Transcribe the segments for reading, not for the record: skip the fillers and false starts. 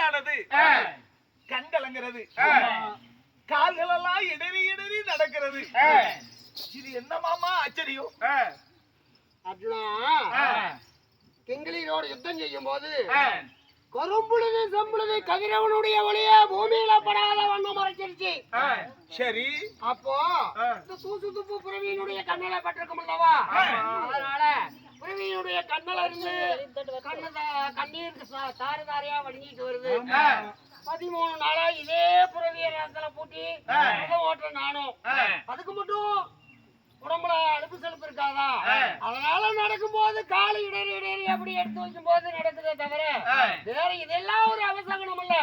புலியானது கண்கலங்கிறது, கால்கள் எல்லாம் இடறி இடறி நடக்கிறது. இது என்ன மாமா ஆச்சரியம்? அர்ஜுனா, கிங்கிலியோடு யுத்தம் செய்யும் போது கரும்புழுது செம்புழுது கதிரவனுடைய ஒளிய பூமியில படாத வண்ணம் மறைச்சிருச்சு. சரி, அப்போ இந்த தூசு துப்பு புறவியினுடைய கண்ணில பட்டிருக்கும் அல்லவா? அதனால புறவியினுடைய கண்ணில இருந்து கண்ணீர் தாறு தாரையா வடிஞ்சிட்டு வருது. 13 நாளா இதே புறவிய நேரத்துல பூட்டி ஓட்டுற நானும். அதுக்கு மட்டும் உடம்புல அழுப்பு செலுப்பு இருக்காதா? அதனால நடக்கும் போது காலு இடறி இடறி அப்படி எடுத்து வைக்கும் போது நடக்குதே தவிர வேற இதெல்லாம் ஒரு அவசகுணம் இல்ல.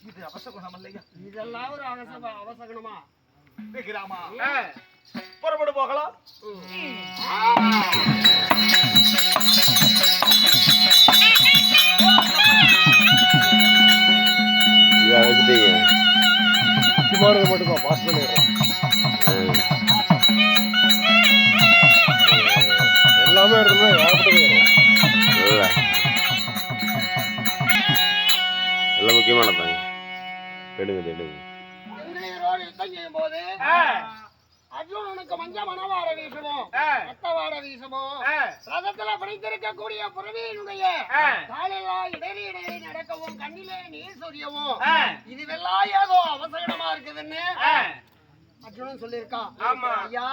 இது அவசகுணம் இல்லையா? இதெல்லாம் ஒரு அவசகுணமா? கிராமா புறப்படு போகலாம். மட்டும் பாஸ் பண்ணிடுறேன். எல்லாமே எடுத்துமே எல்லாம் முக்கியமானதாங்க. எடுங்க எடுங்க. யுத்தம் செய்யும் போது அர்ஜுனனுக்கு மஞ்ச மணவாட வீசமும் ரத்தவாட வீசமும் ரதத்துல பிடித்திருக்கக்கூடிய புறவியினுடைய காலெல்லாம் இடறி இடறி நடக்கவும் கண்ணிலே நீர் சொரியவும் இதுவெல்லாம் ஏதோ அவசரமா இருக்குதுன்னு அர்ஜுனன் சொல்லியிருக்கான். ஐயா,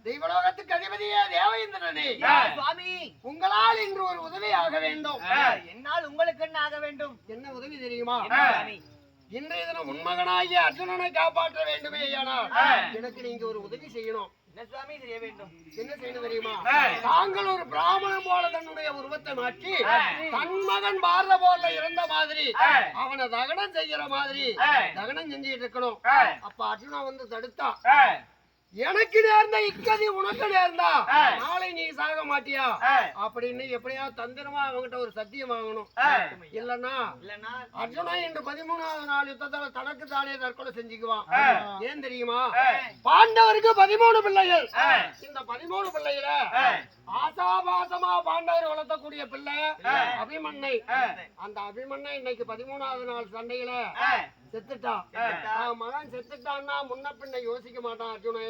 தெய்வலோகத்துக்கு அதிபதியே தேவேந்திரனே, சுவாமி, உங்களால் இன்று ஒரு உதவி ஆக வேண்டும். என்னால் உங்களுக்கு என்ன ஆக வேண்டும்? என்ன உதவி தெரியுமா? இன்றைய தினம் உன்மகனாகிய அர்ஜுனனை காப்பாற்ற வேண்டுமே. ஆனால் எனக்கு நீங்க ஒரு உதவி செய்யணும். என்ன சுவாமி செய்ய வேண்டும்? என்ன செய்யணும் தெரியுமா? தாங்கள் ஒரு பிராமணன் போல தன்னுடைய உருவத்தை மாற்றி தன் மகன் பாரத போல இறந்த மாதிரி அவனை தகனம் செய்யற மாதிரி தகனம் செஞ்சுட்டு இருக்கணும். அப்ப அர்ஜுனா வந்து தடுத்தா, எனக்கு நேர்ந்த இக்கதி உனக்கு நேர்ந்தா நாளை நீ சாக மாட்டியா அப்படின்னு எப்படியா தந்திரமா அவங்கிட்ட ஒரு சத்தியம் வாங்கணும். இல்லன்னா அர்ஜுனா இன்று 13வது நாள் யுத்தத்துல தனக்கு தானே தற்கொலை செஞ்சுக்குவான். ஏன் தெரியுமா? பாண்டவருக்கு 13 பிள்ளைகள். இந்த 13 பிள்ளைகள ஆசாபாசமா பாண்டவர் வளர்த்தக்கூடிய பிள்ளை அபிமன்னை. அந்த அபிமன்னை இன்னைக்கு 13வது நாள் சண்டையில செத்துட்டான். மகன் செத்துட்டான்னா முன்ன பின்ன யோசிக்க மாட்டான். அர்ஜுனை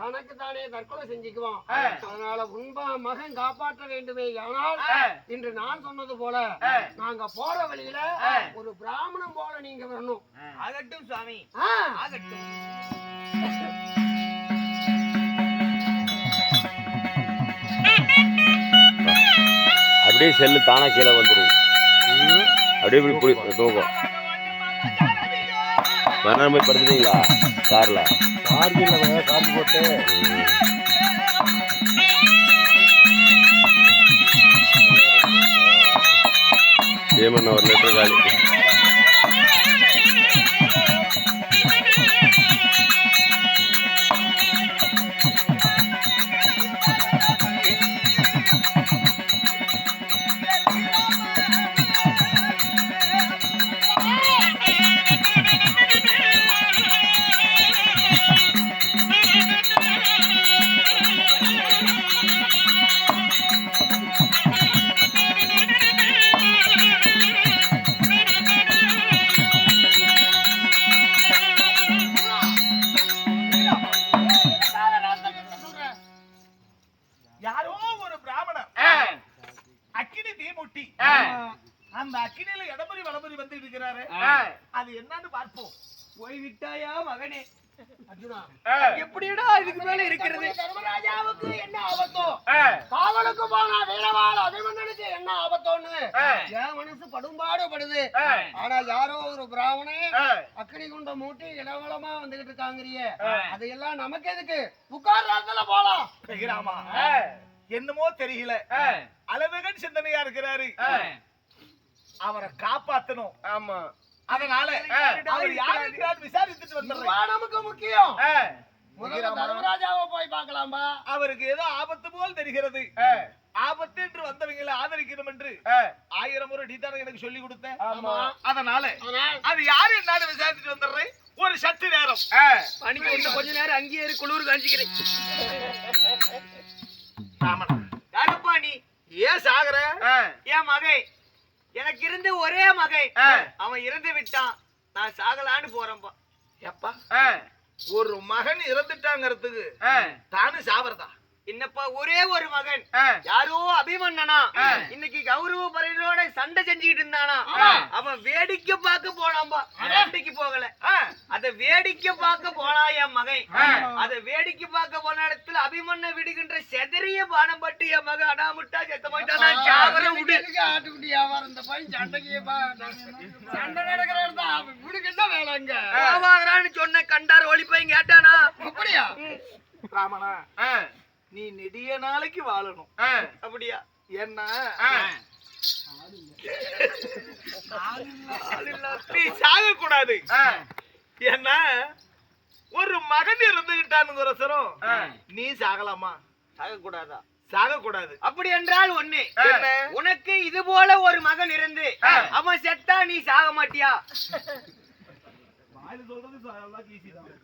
தனக்கு தானே தற்கொலை செஞ்சுக்குவான். அதனால உன்ப மகன் காப்பாற்ற வேண்டுமே. ஆனால் இன்று நான் சொன்னது போல நாங்க போற வழியில ஒரு பிராமணன் போல நீங்க வரணும். ஆகட்டும் சுவாமி, ஆகட்டும். அப்படியே செல்லு தானா கீழே வந்துடும். அப்படியே இப்படி தூக்கம் வேணாம். போய் படுத்துட்டீங்களா? கார்ல சார்ஜ் இல்லை, சார்ஜ் போட்டு ஏமண்ண 1 லிட்டர் காலி. அந்த அக்கினியில இடமறி வலமறி வந்து இருக்கிறாரு. அது என்னன்னு பார்ப்போம். போய்விட்டாயா மகனே? அர்ஜுனா, எப்படிடா இதுக்கு மேல இருக்கிறது? தர்மராஜாவுக்கு என்ன ஆபத்தோ, காவலுக்கு போனா வீரவாள் அபிமன்னனுக்கு என்ன ஆபத்தோன்னு என் மனசு படும்பாடுபடுது. ஆனா யாரோ ஒரு பிராமணன் அக்கினி குண்ட மூட்டி இளவளமா வந்துகிட்டு இருக்காங்கறியே, அதையெல்லாம் நமக்கு எதுக்கு? புகார் ராத்துல போலாம். என்னமோ தெரியல, அளவுகன் சிந்தனையா இருக்கிறாரு. அவரை காப்பாத்தணும். ஆமா, அதனால அவர் யாரு விசாரிச்சுட்டு வந்துடுறேன். நமக்கு முக்கியம். தர்மராஜாவை போய் பார்க்கலாமா? அவருக்கு ஏதோ ஆபத்து போல் தெரிகிறது. ஆபத்து என்று வந்தவங்களை ஆதரிக்கணும் என்று 1000 முறை நீதான எனக்கு சொல்லி கொடுத்தேன். அதனால அது யாரு என்னாலும் விசாரிச்சுட்டு வந்துடுறேன். ஒரு சற்று நேரம் இன்னும் கொஞ்ச நேரம் அங்கேயே இரு, குளிர் காஞ்சிக்கிறேன். நீ ஏன் சாகுற? என் மகை எனக்கு இருந்து ஒரே மகன் அவன் இறந்து விட்டான். நான் சாகலான்னு போறேன்பா. எப்பா ஒரு மகன் இறந்துட்டாங்கிறதுக்கு தானு சாவறதா? என்னப்பா ஒரே ஒரு மகன் யாரோ அபிமன்னனா இன்னைக்கு கௌரவ பறையோட சண்டை செஞ்சுக்கிட்டு இருந்தானா. அவன் வேடிக்கை பார்க்க போனான்பா. சண்டைக்கு போகல, அத வேடிக்கை பார்க்க போனா என் மகன். அத வேடிக்கை பார்க்க போன இடத்துல அபிமன்ன விடுகின்ற செதறிய பானம் பட்டு என் மகன் அடாமுட்டா செத்த மாட்டான். ஆட்டுக்குட்டி வியாபாரம் இந்த பையன் சண்டைக்கு சண்டை நடக்கிற விடுகின்ற வேலைங்க வியாபாரான்னு சொன்ன கண்டார் ஒளி பையன் கேட்டானா? அப்படியா ராமனா, நீ நெடிய நாளைக்கு வாழணும். அப்படியா? என்ன நீ சாக கூடாது. என்ன ஒரு மகன் இருந்துகிட்டானுங்கிறசரம் நீ சாகலாமா? சாக கூடாதா? சாக கூடாது. அப்படி என்றால் ஒண்ணு, உனக்கு இது போல ஒரு மகன் இருந்து அவன் செத்தா நீ சாக மாட்டியா?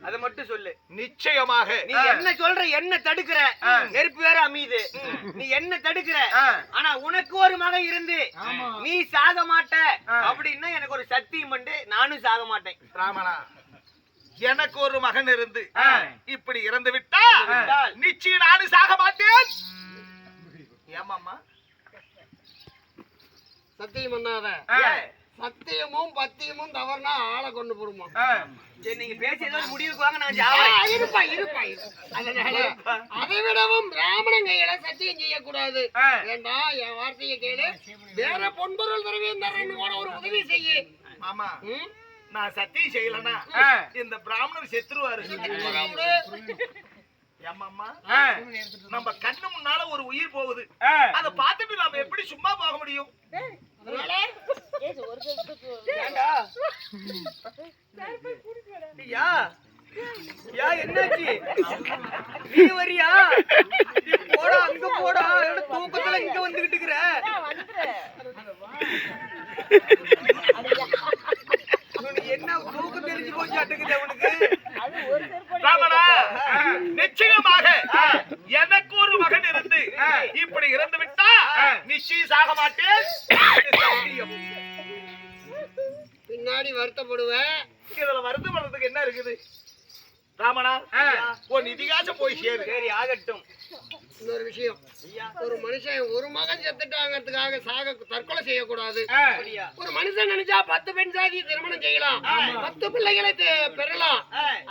அது மட்டும் சொல்லு. நிச்சயமாக. நீ என்ன சொல்ற, என்ன தடுக்கிற? நெருப்பு வேற அமீது, நீ என்ன தடுக்கிற? ஆனா உனக்கு ஒரு மகன் இருந்து நீ சாக மாட்ட அப்படின்னா எனக்கு ஒரு சத்தியம் பண்ணு, நானும் சாக மாட்டேன். ராமனா, எனக்கு ஒரு மகன் இருந்து இப்படி இறந்து விட்டா நிச்சயம் நானும் சாக மாட்டேன். ஏமாமா சத்தியம் பண்ணாத. சத்தியமும் பத்தியமும் தவறுனா ஆளை கொண்டு போடுமா? சரி, நீங்க பேசி ஏதோ முடிவுக்கு வாங்க. நான் இருப்பா. அதை விடவும் பிராமணன் கையில சத்தியம் செய்யக்கூடாது. ஏண்டா என் வார்த்தையை கேளு. வேற பொன்பொருள் தரவேந்தரன்னு ஒரு உதவி செய்ய. மாமா, நான் சத்தியம் செய்யலனா இந்த பிராமணர் செத்துருவாரு. ஏமாமா, நம்ம கண்ணு முன்னால ஒரு உயிர் போகுது, அத பார்த்துட்டு நாம எப்படி சும்மா போக முடியும்? என்னாச்சு? நீ வரியா? போடா, அங்க போடா. தூக்கத்துல இங்க வந்துகிட்டு இருக்கிற. என்ன தூக்கம் தெரிஞ்சு போச்சு அட்டுக்குது அவனுக்கு. ராமனா, நிச்சயமாக எனக்கு ஒரு மகன் இருந்து இப்படி இறந்து விட்டா நிச்சயம் சாக மாட்டேன். பின்னாடி வருத்தப்படுவேன். இதுல வருத்தப்படுறதுக்கு என்ன இருக்குது? ராமனா, உன் இதிகாசம் போய் சேரு. சரி, ஆகட்டும். இன்னொரு விஷயம், ஒரு மனுஷன் ஒரு மகன் செத்துட்டாங்கிறதுக்காக சாக தற்கொலை செய்யக்கூடாது. ஒரு மனுஷன் நினைச்சா 10 பெண் சாதி திருமணம் செய்யலாம், 10 பிள்ளைகளை பெறலாம்.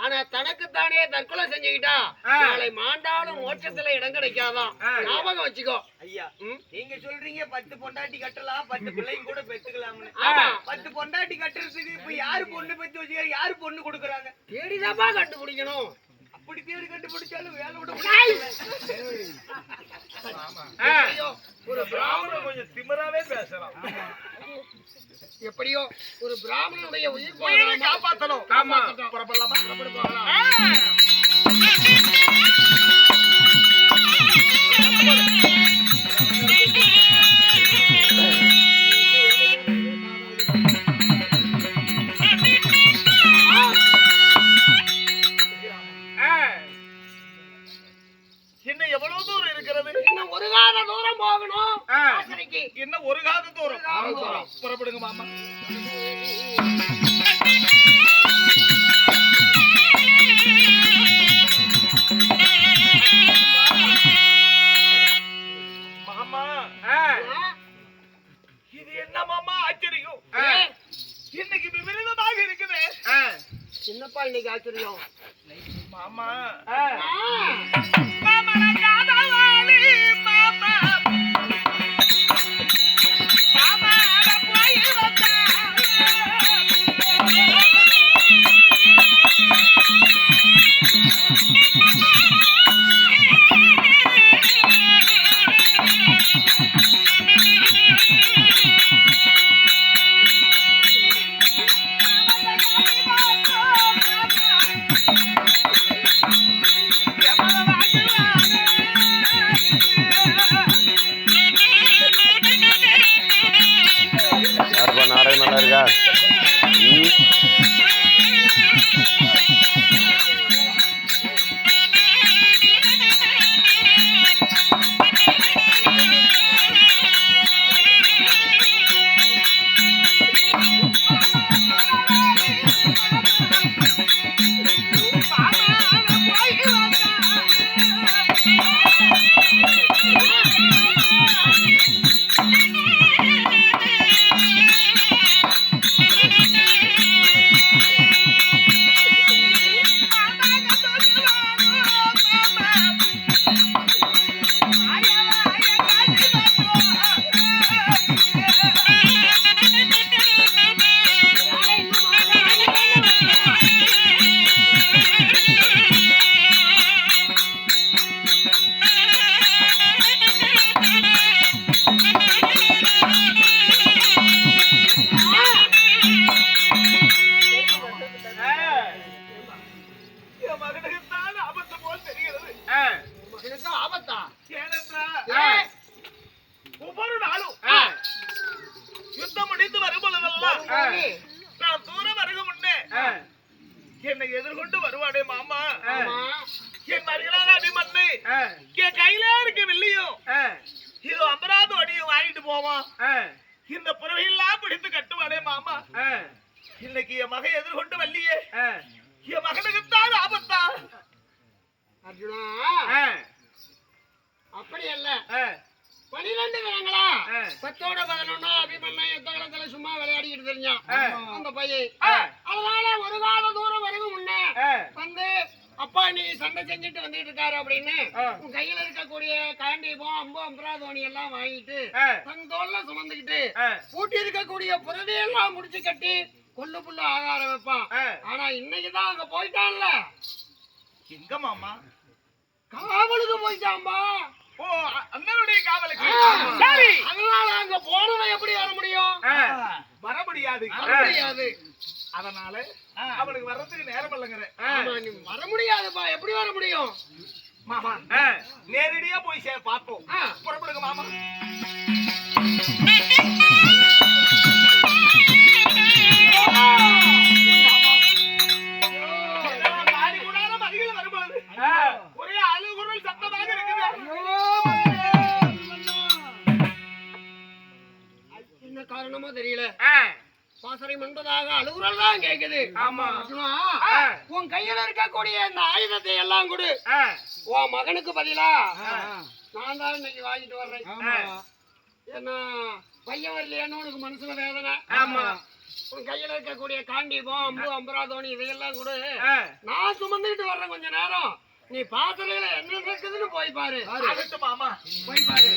ஆனா தனக்குத்தானே தற்கொலை செஞ்சுக்கிட்டா நாளை மாண்டாலும் மோட்சத்துல இடம் கிடைக்காதான். ஞாபகம் வச்சுக்கோ. ஐயா, நீங்க சொல்றீங்க 10 பொண்டாட்டி கட்டலாம், 10 பிள்ளைங்க கூட பெத்துக்கலாம்னு. 10 பொண்டாட்டி கட்டுறதுக்கு இப்ப யாரு பொண்ணு பெத்து வச்சுக்க, யாரு பொண்ணு கொடுக்குறாங்க? தேடிதாப்பா கண்டுபிடிக்கணும். அப்படி தேடி கண்டுபிடிச்சாலும் வேலை விட ஒரு பிராமணன் கொஞ்சம் திமிராவே பேசலாம். எப்படியோ ஒரு பிராமணனுடைய உயிர் காப்பாற்றணும். புறப்படலாமா? புறப்பட்டு போகலாம். இன்னும் எவ்வளவு தூரம் இருக்கிறது? இன்னும் ஒரு காத தூரம் போகணும். இன்னும் ஒரு காத தூரம். புறப்படுங்க மாமா. மாமா, இது என்ன மாமா ஆச்சரியம்? இன்னைக்கு விபரீதமாக இருக்குது. சின்னப்பா இன்னைக்கு ஆச்சரியம். மாமா, என்னை எதிர்கொண்டு வருவானே மாமா ஆமா. என் மருகனான அபிமன்னு என் கையில இருக்க வெள்ளியும் இது அமராத வடியும் வாங்கிட்டு போவான் இந்த புறவையெல்லாம் பிடித்து கட்டுவானே மாமா இன்னைக்கு என் மகன் எதிர்கொண்டு வள்ளியே என் மகனுக்குத்தான் ஆபத்தா அர்ஜுனா அப்படி அல்ல 12 கிரகங்களா 10-11 அபிமன்யு யுத்த களத்துல சும்மா விளையாடிக்கிட்டு தெரிஞ்சான் அந்த பையன். அதனால ஒரு கால தூரம் வரைக்கும் முன்னே வந்து அப்பா நீ சண்டை செஞ்சுட்டு வந்துட்டு இருக்காரு அப்படின்னு உன் கையில இருக்கக்கூடிய காண்டீபம் அம்பு அம்பராதோணி எல்லாம் வாங்கிட்டு தன் தோல்ல சுமந்துக்கிட்டு பூட்டி இருக்கக்கூடிய புறவையெல்லாம் முடிச்சு கட்டி கொள்ளு புல்லு ஆகாரம் வைப்பான். ஆனா இன்னைக்குதான் அங்க போயிட்டான்ல. எங்க மாமா? காவலுக்கு போயிட்டான்பா. ஓ அண்ணனுடைய காவலுக்கு. சரி அதனால அங்க போனவன் எப்படி வர முடியும்? வர முடியாது. அதனால அவனுக்கு வர்றதுக்கு நேரம் இல்லைங்கிறேன். வர முடியாதுப்பா. எப்படி வர முடியும் மாமா? நேரடியா போய் பார்ப்போம். புறப்படுங்க மாமா. ஒரே அழுகுரல் சத்தமாக இருக்குது. என்ன காரணமோ தெரியல. பாசறை என்பதாக அழுகுரல் தான் கேக்குது. ஆமா. உன் கையில இருக்கக்கூடிய இந்த ஆயுதத்தை எல்லாம் கொடு. உன் மகனுக்கு பதிலா நான் தான் இன்னைக்கு வாங்கிட்டு வர்றேன். ஏன்னா பையன் வரலையான்னு உனக்கு மனசுல வேதனை. உன் கையில இருக்கக்கூடிய காண்டீபம் அம்பு அம்பராதோணி இதையெல்லாம் கொடு. நான் சுமந்துக்கிட்டு வர்றேன். கொஞ்ச நேரம் நீ பாசறையில என்ன இருக்குதுன்னு போய் பாரு. மாமா போய் பாரு.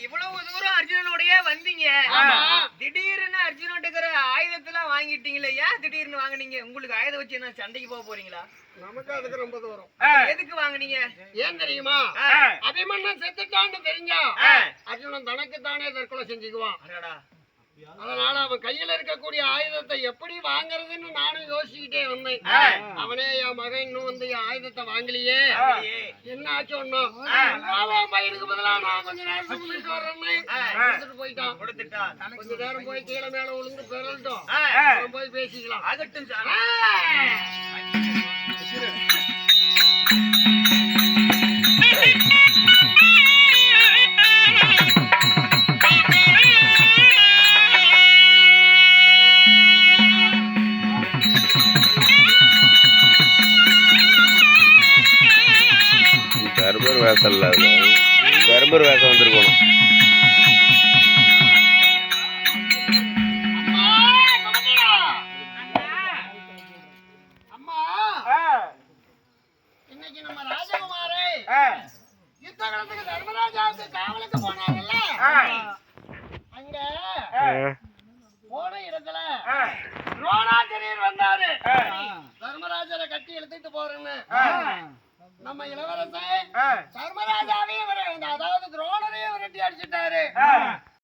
இவ்வளவு தூரம் அர்ஜுனனுடைய வந்தீங்க. திடீர்னு அர்ஜுனட்டுக்கிற ஆயுதத்தெல்லாம் வாங்கிட்டீங்களே, ஏன் திடீர்னு வாங்குனீங்க? உங்களுக்கு ஆயுதம் வச்சு என்ன சண்டைக்கு போக போறீங்களா? நமக்கு அதுக்கு ரொம்ப தூரம். எதுக்கு வாங்குனீங்க? ஏன் தெரியுமா? அபிமன்னன் செத்துட்டான்னு தெரிஞ்சா அர்ஜுனன் தனக்கு தானே தற்கொலை செஞ்சுக்குவான். அதனால அவன் கையில இருக்கக்கூடிய ஆயுதத்தை எப்படி வாங்குறதுன்னு நானும் யோசிச்சுக்கிட்டே வந்தேன். அவனே என் மகன் இன்னும் வந்து என் ஆயுதத்தை வாங்கலையே, என்ன ஆச்சு ஒண்ணும் பையனுக்கு பதிலா நான் கொஞ்ச நேரம் சுமந்துட்டு வர்றேன்னு போயிட்டான். கொஞ்ச நேரம் போய் கீழே மேல விழுந்து பெறட்டும், போய் பேசிக்கலாம். ஆகட்டும் சார். கர்ப்பர் வேஷம் இல்ல, கர்ப்பர் வேஷம் வந்திருக்கணும். அம்மா இன்னைக்கு நம்ம ராஜகுமாரை யுத்த காலத்துக்கு தர்மராஜாவுக்கு காவலுக்கு போனாங்கல்ல, அங்க போன இடத்துல துரோணாச்சாரியர் வந்தாரு. தர்மராஜரை கட்டி இழுத்துட்டு போறேன்னு நம்ம இளவரசன்